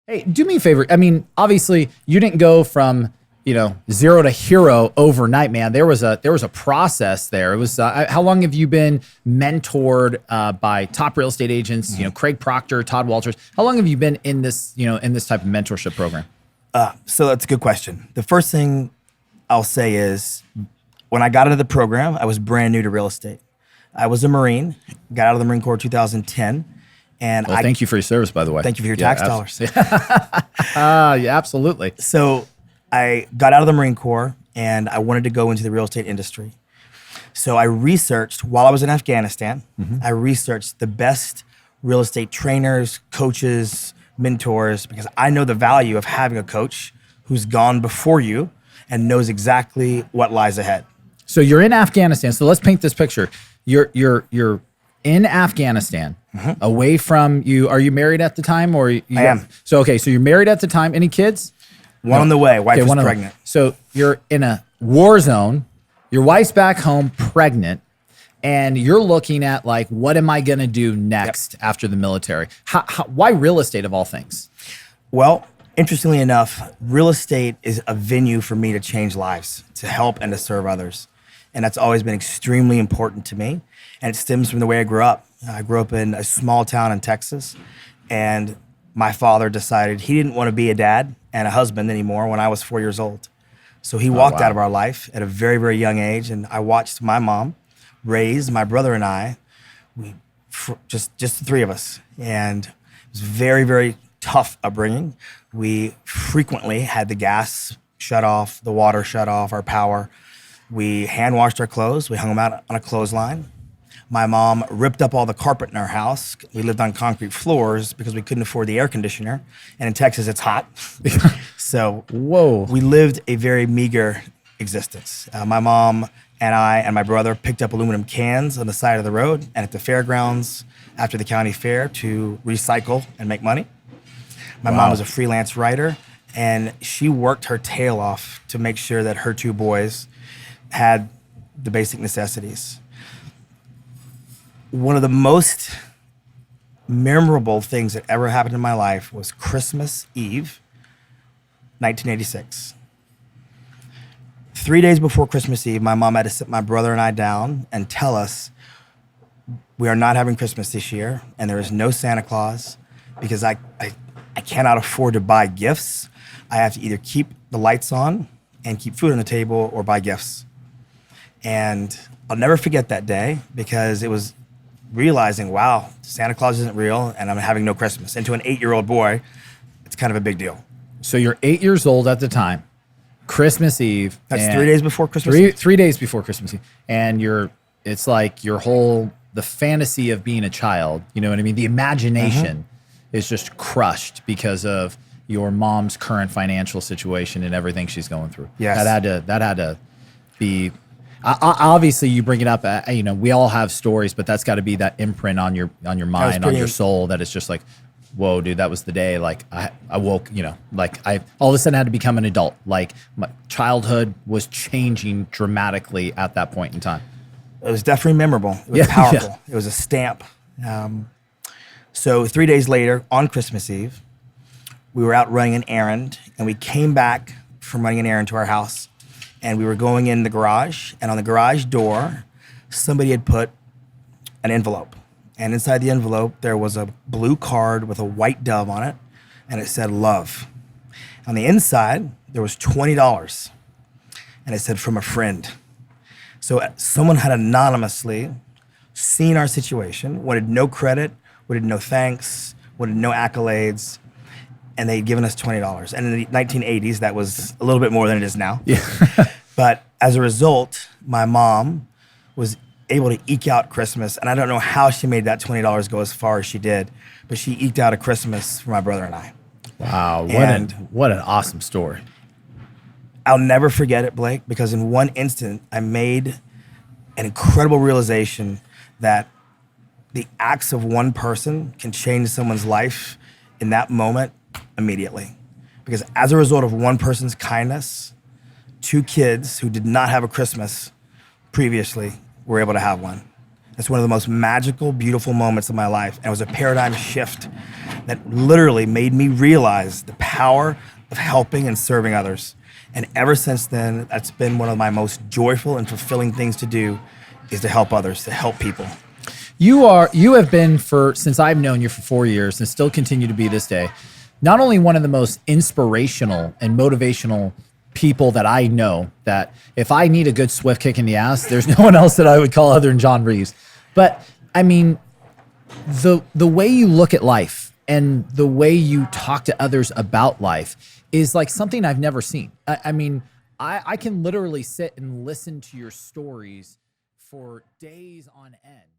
Hey, do me a favor. I mean, obviously, you didn't go from zero to hero overnight, man. There was a process there. It was how long have you been mentored by top real estate agents? Craig Proctor, Todd Walters. How long have you been in this type of mentorship program? So that's a good question. The first thing I'll say is when I got into the program, I was brand new to real estate. I was a Marine, got out of the Marine Corps in 2010. And Well, thank you for your service, by the way. Thank you for your tax dollars. Yeah, absolutely. So I got out of the Marine Corps and I wanted to go into the real estate industry. So I researched, while I was in Afghanistan, I researched the best real estate trainers, coaches, mentors, because I know the value of having a coach who's gone before you and knows exactly what lies ahead. So you're in Afghanistan. So let's paint this picture. You're in Afghanistan, away from you. Are you married at the time, or I am. So so you're married at the time. Any kids? One on the way. Wife is pregnant. So you're in a war zone. Your wife's back home, pregnant, and you're looking at like, what am I going to do next after the military? Why real estate of all things? Well, interestingly enough, real estate is a venue for me to change lives, to help and to serve others. And that's always been extremely important to me. And it stems from the way I grew up. I grew up in a small town in Texas, and my father decided he didn't want to be a dad and a husband anymore when I was 4 years old. So he walked out of our life at a very, very young age, and I watched my mom raise my brother and I, just the three of us. And it was very, very tough upbringing. We frequently had the gas shut off, the water shut off, our power. We hand washed our clothes. We hung them out on a clothesline. My mom ripped up all the carpet in our house. We lived on concrete floors because we couldn't afford the air conditioner. And in Texas, it's hot. So we lived a very meager existence. My mom and I and my brother picked up aluminum cans on the side of the road and at the fairgrounds after the county fair to recycle and make money. My mom was a freelance writer, and she worked her tail off to make sure that her two boys had the basic necessities. One of the most memorable things that ever happened in my life was Christmas Eve, 1986. 3 days before Christmas Eve, my mom had to sit my brother and I down and tell us we are not having Christmas this year, and there is no Santa Claus because I cannot afford to buy gifts. I have to either keep the lights on and keep food on the table or buy gifts. And I'll never forget that day because it was realizing, wow, Santa Claus isn't real and I'm having no Christmas. And to an 8-year-old boy, it's kind of a big deal. So you're 8 years old at the time, Christmas Eve. That's 3 days before Christmas Eve. 3 days before Christmas Eve. And it's like the fantasy of being a child, you know what I mean? The imagination is just crushed because of your mom's current financial situation and everything she's going through. Yes. That had to be... obviously, you bring it up. We all have stories, but that's got to be that imprint on your mind, on your soul. That it's just like, whoa, dude, that was the day. Like I woke. I all of a sudden had to become an adult. Like my childhood was changing dramatically at that point in time. It was definitely memorable. It was powerful. It was a stamp. So 3 days later, on Christmas Eve, we were out running an errand, and we came back from running an errand to our house. And we were going in the garage, and on the garage door, somebody had put an envelope. And inside the envelope, there was a blue card with a white dove on it, and it said love. On the inside, there was $20, and it said from a friend. So someone had anonymously seen our situation, wanted no credit, wanted no thanks, wanted no accolades, and they'd given us $20. And in the 1980s, that was a little bit more than it is now. Yeah. But as a result, my mom was able to eke out Christmas. And I don't know how she made that $20 go as far as she did, but she eked out a Christmas for my brother and I. Wow. What an awesome story. I'll never forget it, Blake, because in one instant, I made an incredible realization that the acts of one person can change someone's life in that moment immediately. Because as a result of one person's kindness, 2 kids who did not have a Christmas previously were able to have one. It's one of the most magical, beautiful moments of my life. And it was a paradigm shift that literally made me realize the power of helping and serving others. And ever since then, that's been one of my most joyful and fulfilling things to do, is to help others, to help people. You have been, since I've known you for 4 years and still continue to be this day, not only one of the most inspirational and motivational people that I know, that if I need a good swift kick in the ass, there's no one else that I would call other than John Reeves. But I mean, the way you look at life and the way you talk to others about life is like something I've never seen. I mean, I can literally sit and listen to your stories for days on end.